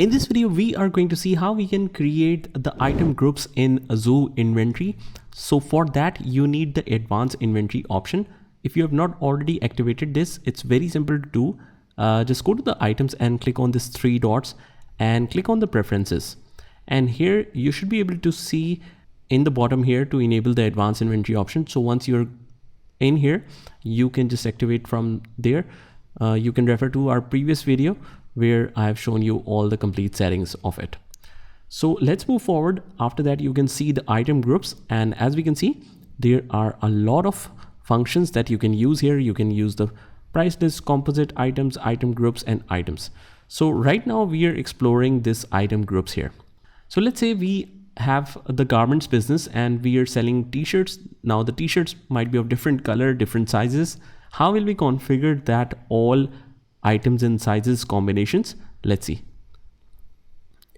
In this video, we are going to see how we can create the item groups in Zoho Inventory. So for that, you need the advanced inventory option. If you have not already activated this, it's very simple to do. Just go to the items and click on this 3 dots and click on the preferences. And here you should be able to see in the bottom here to enable the advanced inventory option. So once you're in here, you can just activate from there. You can refer to our previous video where I have shown you all the complete settings of it. So let's move forward. After that, you can see the item groups. And as we can see, there are a lot of functions that you can use here. You can use the price list, composite items, item groups, and items. So right now we are exploring this item groups here. So let's say we have the garments business and we are selling t-shirts. Now the t-shirts might be of different color, different sizes. How will we configure that all items and sizes combinations? Let's see.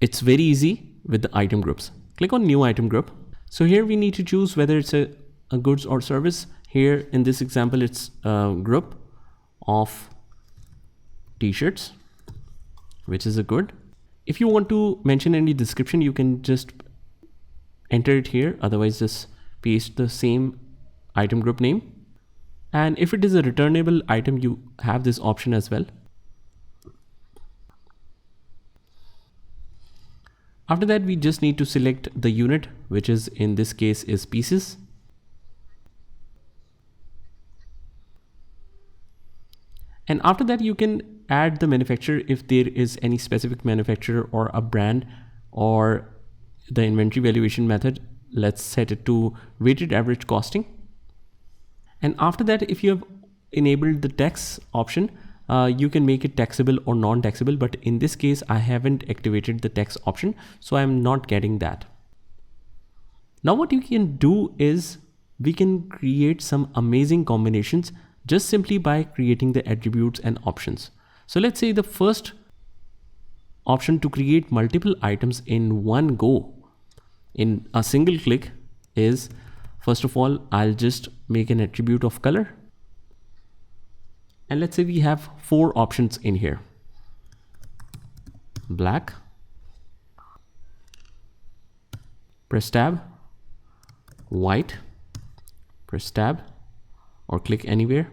It's very easy with the item groups. Click on new item group. So here we need to choose whether it's a goods or service. Here in this example, it's a group of t-shirts, which is a good. If you want to mention any description, you can just enter it here. Otherwise, just paste the same item group name. And if it is a returnable item, you have this option as well. After that, we just need to select the unit, which is in this case is pieces. And after that, you can add the manufacturer if there is any specific manufacturer or a brand, or the inventory valuation method. Let's set it to weighted average costing. And after that, if you have enabled the tax option, you can make it taxable or non-taxable. But in this case, I haven't activated the tax option, so I'm not getting that. Now what you can do is we can create some amazing combinations just simply by creating the attributes and options. So let's say the first option to create multiple items in one go in a single click is, first of all, I'll just make an attribute of color. And let's say we have 4 options in here. Black. Press tab. White. Press tab or click anywhere.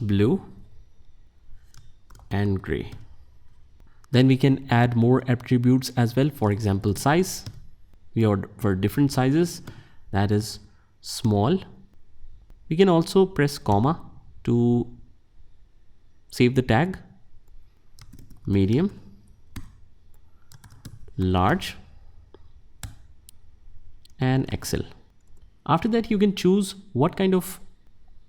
Blue and gray. Then we can add more attributes as well. For example, size. We order for different sizes, that is small. We can also press comma to save the tag. Medium, large, and XL. After that, you can choose what kind of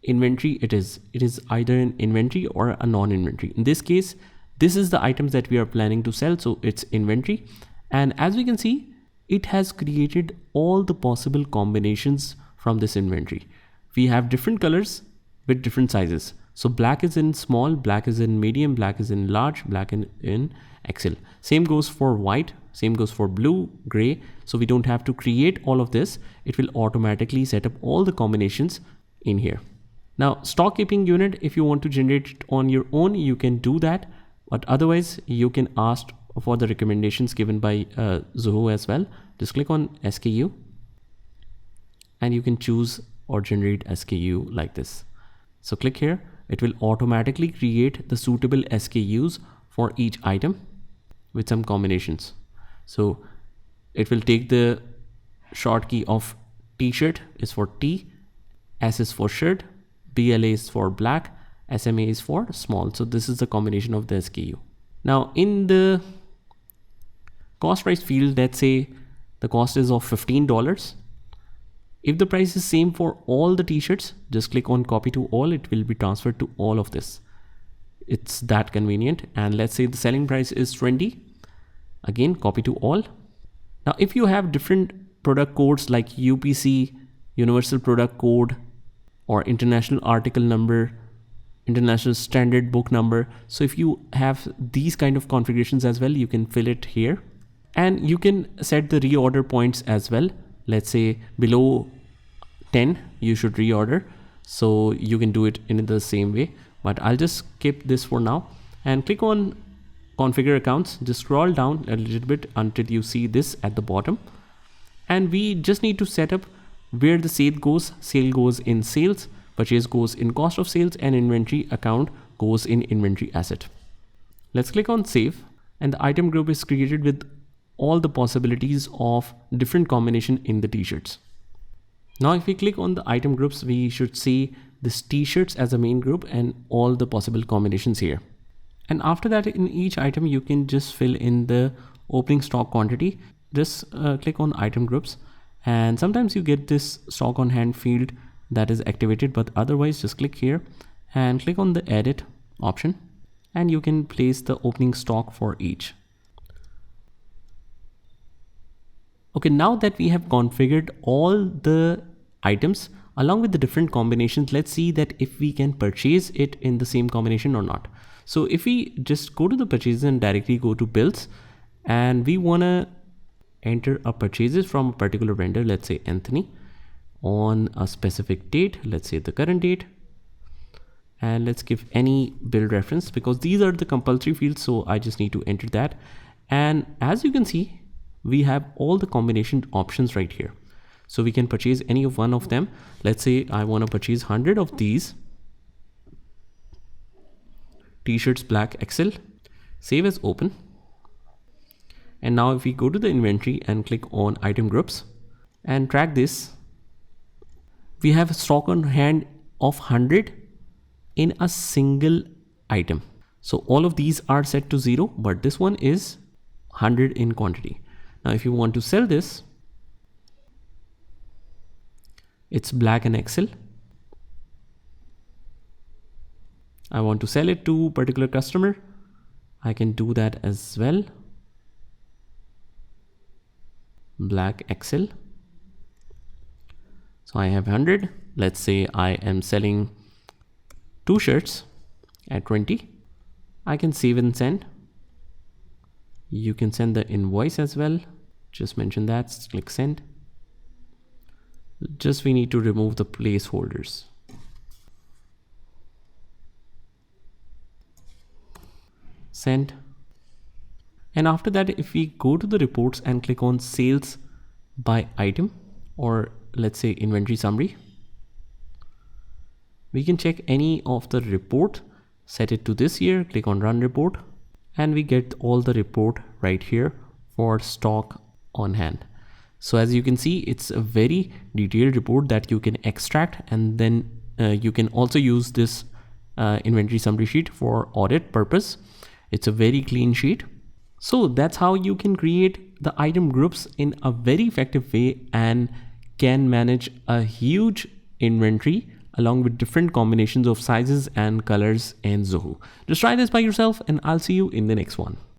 inventory it is. It is either an inventory or a non-inventory. In this case, this is the items that we are planning to sell, so it's inventory. And as we can see, it has created all the possible combinations from this inventory. We have different colors with different sizes. So black is in small, black is in medium, black is in large, black in XL. Same goes for white, same goes for blue, gray. So we don't have to create all of this. It will automatically set up all the combinations in here. Now, stock keeping unit, if you want to generate it on your own, you can do that. But otherwise, you can ask for the recommendations given by Zoho as well. Just click on SKU and you can choose or generate SKU like this. So click here. It will automatically create the suitable SKUs for each item with some combinations. So it will take the short key of t-shirt is for T, S is for shirt, BLA is for black, SMA is for small. So this is the combination of the SKU. Now in the cost price field, let's say the cost is of $15. If the price is same for all the t-shirts, just click on copy to all. It will be transferred to all of this. It's that convenient. And let's say the selling price is 20. Again, copy to all. Now, if you have different product codes like UPC, Universal Product Code, or International Article Number, International Standard Book Number. So if you have these kind of configurations as well, you can fill it here. And you can set the reorder points as well. Let's say below 10, you should reorder. So you can do it in the same way, but I'll just skip this for now. and click on configure accounts. Just scroll down a little bit until you see this at the bottom. And we just need to set up where the sale goes. Sale goes in sales, purchase goes in cost of sales, and inventory account goes in inventory asset. Let's click on save, and the item group is created with all the possibilities of different combination in the t-shirts. Now if we click on the item groups, we should see this t-shirts as a main group and all the possible combinations here. And after that, in each item you can just fill in the opening stock quantity. Just click on item groups, and sometimes you get this stock on hand field that is activated, but otherwise just click here and click on the edit option, and you can place the opening stock for each. Okay, now that we have configured all the items along with the different combinations, let's see that if we can purchase it in the same combination or not. So if we just go to the purchases and directly go to bills, and we want to enter a purchases from a particular vendor, let's say Anthony, on a specific date, let's say the current date, and let's give any bill reference because these are the compulsory fields, so I just need to enter that. And as you can see, we have all the combination options right here, so we can purchase any of one of them. Let's say I want to purchase 100 of these t-shirts black XL. Save as open. And now if we go to the inventory and click on item groups and track this, we have stock on hand of 100 in a single item. So all of these are set to 0, but this one is 100 in quantity. Now if you want to sell this, it's black and XL. I want to sell it to particular customer. I can do that as well. Black XL. So I have 100. Let's say I am selling 2 shirts at 20. I can save and send. You can send the invoice as well. Just mention that, click send. Just we need to remove the placeholders. Send. And after that, if we go to the reports and click on sales by item, or let's say inventory summary, we can check any of the report, set it to this year, click on run report, and we get all the report right here for stock on hand. So as you can see, it's a very detailed report that you can extract, and then you can also use this inventory summary sheet for audit purpose. It's a very clean sheet. So that's how you can create the item groups in a very effective way and can manage a huge inventory along with different combinations of sizes and colors in Zoho. Just try this by yourself, and I'll see you in the next one.